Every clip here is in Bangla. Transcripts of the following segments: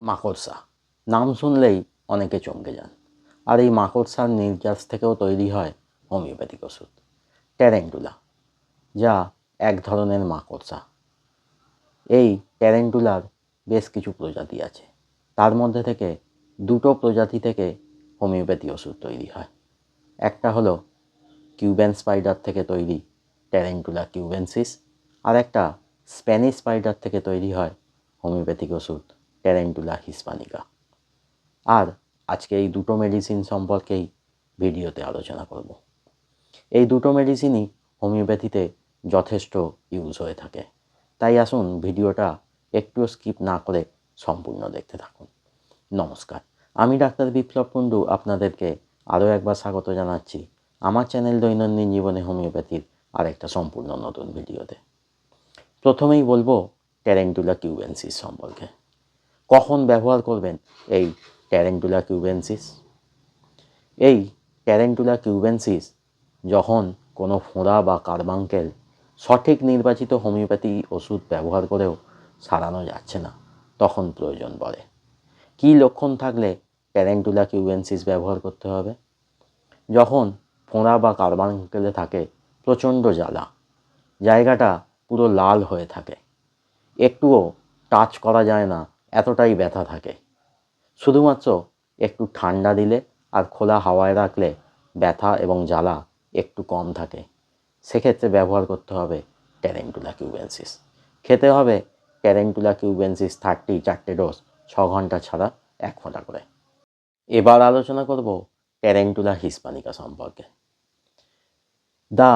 মাকড়সা নাম শুনলেই অনেকে চমকে যান। আর এই মাকড়সার নির্যাস থেকেও তৈরি হয় হোমিওপ্যাথিক ওষুধ ট্যারেন্টুলা, যা এক ধরনের মাকড়সা। এই ট্যারেন্টুলার বেশ কিছু প্রজাতি আছে, তার মধ্যে থেকে দুটো প্রজাতি থেকে হোমিওপ্যাথি ওষুধ তৈরি হয়। একটা হলো কিউবেন স্পাইডার থেকে তৈরি ট্যারেন্টুলা কিউবেনসিস, আর একটা স্প্যানিশ স্পাইডার থেকে তৈরি হয় হোমিওপ্যাথিক ওষুধ ট্যারেন্টুলা হিসপানিকা। আর আজকে এই দুটো মেডিসিন সম্পর্কেই ভিডিওতে আলোচনা করব। এই দুটো মেডিসিনই হোমিওপ্যাথিতে যথেষ্ট ইউজ হয়ে থাকে, তাই আসুন ভিডিওটা একটুও স্কিপ না করে সম্পূর্ণ দেখতে থাকুন। নমস্কার, আমি ডাক্তার বিপ্লব কুণ্ডু আপনাদেরকে আরও একবার স্বাগত জানাচ্ছি আমার চ্যানেল দৈনন্দিন জীবনে হোমিওপ্যাথির আরেকটা সম্পূর্ণ নতুন ভিডিওতে। প্রথমেই বলবো ট্যারেন্টুলা কিউবেনসিস সম্পর্কে। কখন ব্যবহার করবেন এই ট্যারেন্টুলা কিউবেনসিস? এই ট্যারেন্টুলা কিউবেনসিস যখন কোনো ফোঁড়া বা কারবাঙ্কেল সঠিক নির্বাচিত হোমিওপ্যাথি ওষুধ ব্যবহার করেও সারানো যাচ্ছে না, তখন প্রয়োজন পড়ে। কী লক্ষণ থাকলে ট্যারেন্টুলা কিউবেনসিস ব্যবহার করতে হবে? যখন ফোঁড়া বা কারবাঙ্কেলে থাকে প্রচণ্ড জ্বালা, জায়গাটা পুরো লাল হয়ে থাকে, একটুও টাচ করা যায় না এতটাই ব্যথা থাকে, শুধুমাত্র একটু ঠান্ডা দিলে আর খোলা হাওয়ায় রাখলে ব্যথা এবং জ্বালা একটু কম থাকে, সেক্ষেত্রে ব্যবহার করতে হবে ট্যারেন্টুলা কিউবেনসিস। খেতে হবে ট্যারেন্টুলা কিউবেনসিস 4টে ডোজ, 6 ঘন্টা ছাড়া 1 ফোঁটা করে। এবার আলোচনা করব ট্যারেন্টুলা হিসপানিকা সম্পর্কে। The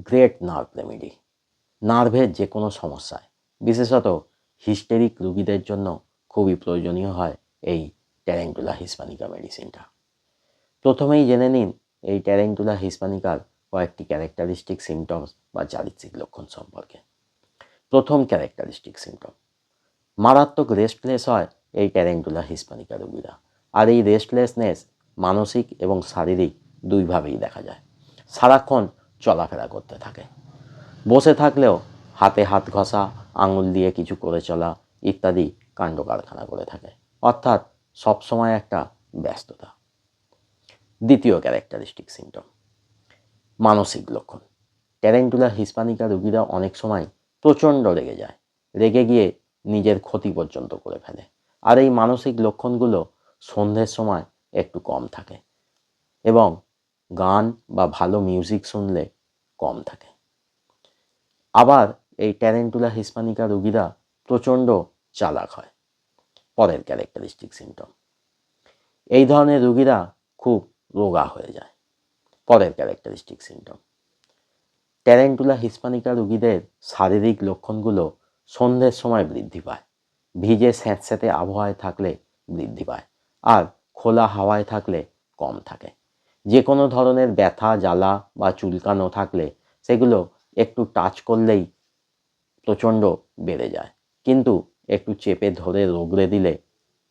great nerve remedy. নার্ভের যে কোনো সমস্যায়, বিশেষত হিস্টেরিক রোগীদের জন্য খুবই প্রয়োজনীয় হয় এই ট্যারেন্টুলা হিসপানিকা মেডিসিনটা। প্রথমেই জেনে নিন এই ট্যারেন্টুলা হিসপানিকার কয়েকটি ক্যারেক্টারিস্টিক সিমটমস বা চারিত্রিক লক্ষণ সম্পর্কে। প্রথম ক্যারেক্টারিস্টিক সিমটম, মারাত্মক রেস্টলেস হয় এই ট্যারেন্টুলা হিসপানিকা রোগীরা। আর এই রেস্টলেসনেস মানসিক এবং শারীরিক দুইভাবেই দেখা যায়। সারাক্ষণ চলাফেরা করতে থাকে, বসে থাকলেও হাতে হাত ঘষা, আঙুল দিয়ে কিছু করে চলা ইত্যাদি কাণ্ড কারখানা করে থাকে, অর্থাৎ সবসময় একটা ব্যস্ততা। দ্বিতীয় ক্যারেক্টারিস্টিক সিমটম, মানসিক লক্ষণ। ট্যারেন্টুলা হিসপানিকা রোগীরা অনেক সময় প্রচণ্ড রেগে যায়, রেগে গিয়ে নিজের ক্ষতি পর্যন্ত করে ফেলে। আর এই মানসিক লক্ষণগুলো সন্ধ্যের সময় একটু কম থাকে এবং গান বা ভালো মিউজিক শুনলে কম থাকে। আবার এই ট্যারেন্টুলা হিসপানিকা রোগীরা প্রচণ্ড চালাক হয়। পরের ক্যারেক্টারিস্টিক সিমটম, এই ধরনের রোগীরা খুব রোগা হয়ে যায়। পরের ক্যারেক্টারিস্টিক সিমটম, ট্যারেন্টুলা হিসপানিকা রোগীদের শারীরিক লক্ষণগুলো সন্ধ্যের সময় বৃদ্ধি পায়, ভিজে স্যাঁতস্যাঁতে আবহাওয়ায় থাকলে বৃদ্ধি পায়, আর খোলা হাওয়ায় থাকলে কম থাকে। যে কোনো ধরনের ব্যথা, জ্বালা বা চুলকানো থাকলে সেগুলো একটু টাচ করলেই প্রচণ্ড বেড়ে যায়, কিন্তু একটু চেপে ধরে রগড়ে দিলে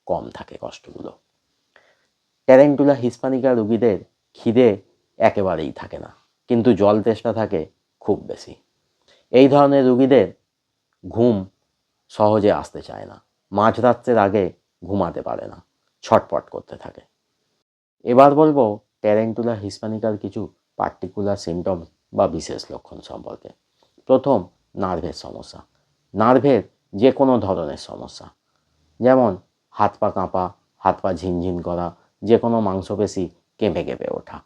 কম থাকে কষ্টগুলো। ট্যারেন্টুলা হিসপানিকা রোগীদের খিদে একেবারেই থাকে না, কিন্তু জল তেষ্টা থাকে খুব বেশি। এই ধরনের রোগীদের ঘুম সহজে আসতে চায় না, মাঝরাত্রের আগে ঘুমাতে পারে না, ছটপট করতে থাকে। এবার বলবো ট্যারেন্টুলা হিসপানিকার কিছু পার্টিকুলার সিমটমস বা বিশেষ লক্ষণ সম্পর্কে। প্রথম, নার্ভের সমস্যা। নার্ভের যে কোনো ধরনের সমস্যা, যেমন হাত পা কাঁপা, হাত পা ঝিনঝিন করা, যে কোনো মাংসপেশি কেঁপে কেঁপে ওঠা,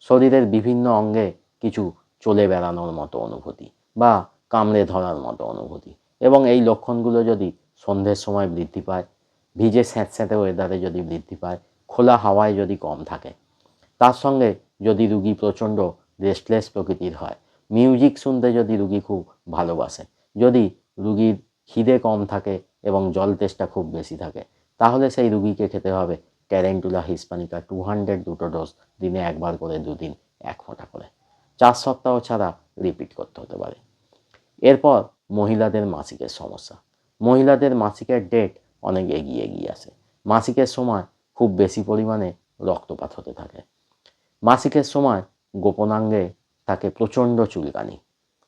শরীরের বিভিন্ন অঙ্গে কিছু চলে বেড়ানোর মতো অনুভূতি বা কামড়ে ধরার মতো অনুভূতি, এবং এই লক্ষণগুলো যদি সন্ধ্যের সময় বৃদ্ধি পায়, ভিজে স্যাঁতস্যাঁতে ওয়েদারে যদি বৃদ্ধি পায়, খোলা হাওয়ায় যদি কম থাকে, তার সঙ্গে যদি রুগী প্রচণ্ড রেস্টলেস প্রকৃতির হয়, মিউজিক শুনতে যদি রুগী খুব ভালোবাসে, যদি রুগীর খিদে কম থাকে এবং জল তেষ্টা খুব বেশি থাকে, তাহলে সেই রুগীকে খেতে হবে ট্যারেন্টুলা হিসপানিকা 200 ডোজ, দিনে একবার করে, দুদিন 1 ফোঁটা করে, 4 সপ্তাহ ছাড়া রিপিট করতে হতে পারে। এরপর মহিলাদের মাসিকের সমস্যা। মহিলাদের মাসিকের ডেট অনেক এগিয়ে আসে, মাসিকের সময় খুব বেশি পরিমাণে রক্তপাত হতে থাকে, মাসিকের সময় গোপনাঙ্গে থাকে প্রচণ্ড চুলকানি,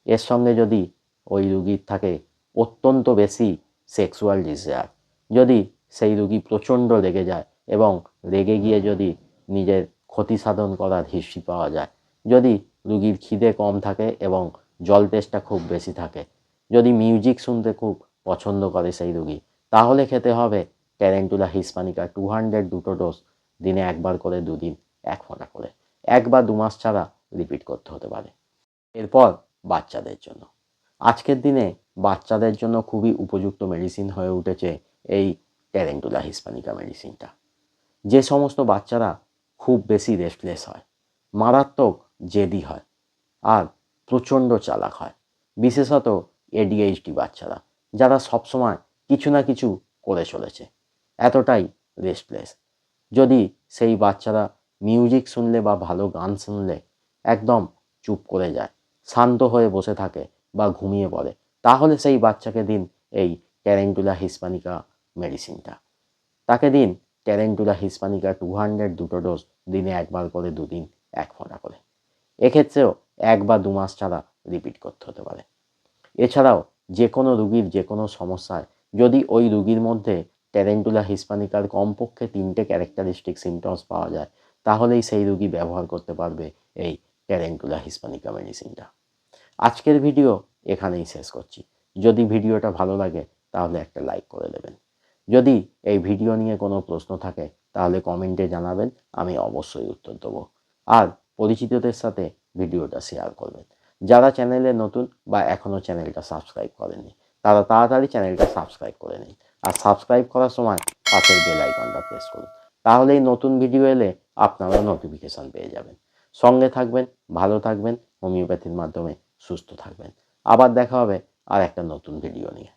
এর সঙ্গে যদি ওই রুগীর থাকে অত্যন্ত বেশি সেক্সুয়াল ডিজায়ার, যদি সেই রোগী প্রচণ্ড রেগে যায় এবং রেগে গিয়ে যদি নিজের ক্ষতি সাধন করার হিস্ট্রি পাওয়া যায়, যদি রুগীর খিদে কম থাকে এবং জল তেষ্টা খুব বেশি থাকে, যদি মিউজিক শুনতে খুব পছন্দ করে সেই রুগী, তাহলে খেতে হবে ট্যারেন্টুলা হিসপ্যানিকা 200 দুটো ডোজ, দিনে একবার করে, দুদিন 1 ফোঁটা করে, 1 বা 2 মাস ছাড়া রিপিট করতে হতে পারে। এরপর বাচ্চাদের জন্য, আজকের দিনে বাচ্চাদের জন্য খুবই উপযুক্ত মেডিসিন হয়ে উঠেছে এই ট্যারেন্টুলা হিসপ্যানিকা মেডিসিনটা। যে সমস্ত বাচ্চারা খুব বেশি রেস্টলেস হয়, মারাত্মক জেদি হয় আর প্রচণ্ড চালাক হয়, বিশেষত ADHD বাচ্চারা, যারা সবসময় কিছু না কিছু করে চলেছে, এতটাই রেস্টলেস, যদি সেই বাচ্চারা মিউজিক শুনলে বা ভালো গান শুনলে একদম চুপ করে যায়, শান্ত হয়ে বসে থাকে বা ঘুমিয়ে পড়ে, তাহলে সেই বাচ্চাকে দিন এই ট্যারেন্টুলা হিসপ্যানিকা মেডিসিনটা। তাকে দিন ট্যারেন্টুলা হিসপ্যানিকা 200 দুটো ডোজ, দিনে একবার করে, দুদিন 1 ফোঁটা করে। এক্ষেত্রেও 1 বা 2 মাস ছাড়া রিপিট করতে হতে পারে। এছাড়াও যে কোনো রুগীর যে কোনো সমস্যায় যদি ওই রুগীর মধ্যে ট্যারেন্টুলা হিসপ্যানিকার কমপক্ষে 3টে ক্যারেক্টারিস্টিক সিমটমস পাওয়া যায়, তাহলেই সেই রুগী ব্যবহার করতে পারবে এই ট্যারেন্টুলা হিসপ্যানিকা মেডিসিনটা। আজকের ভিডিও এখানেই শেষ করছি। যদি ভিডিওটা ভালো লাগে তাহলে একটা লাইক করে দেবেন। যদি এই ভিডিও নিয়ে কোনো প্রশ্ন থাকে তাহলে কমেন্টে জানাবেন, আমি অবশ্যই উত্তর দেবো। আর পরিচিতদের সাথে ভিডিওটা শেয়ার করবেন। যারা চ্যানেলে নতুন বা এখনও চ্যানেলটা সাবস্ক্রাইব করেননি, তারা তাড়াতাড়ি চ্যানেলটা সাবস্ক্রাইব করে নিন। আর সাবস্ক্রাইব করার সময় পাশের বেল আইকনটা প্রেস করুন, তাহলেই নতুন ভিডিও এলে আপনারা নোটিফিকেশান পেয়ে যাবেন। সঙ্গে থাকবেন, ভালো থাকবেন, হোমিওপ্যাথির মাধ্যমে সুস্থ থাকবেন। আবার দেখা হবে আর একটা নতুন ভিডিও নিয়ে।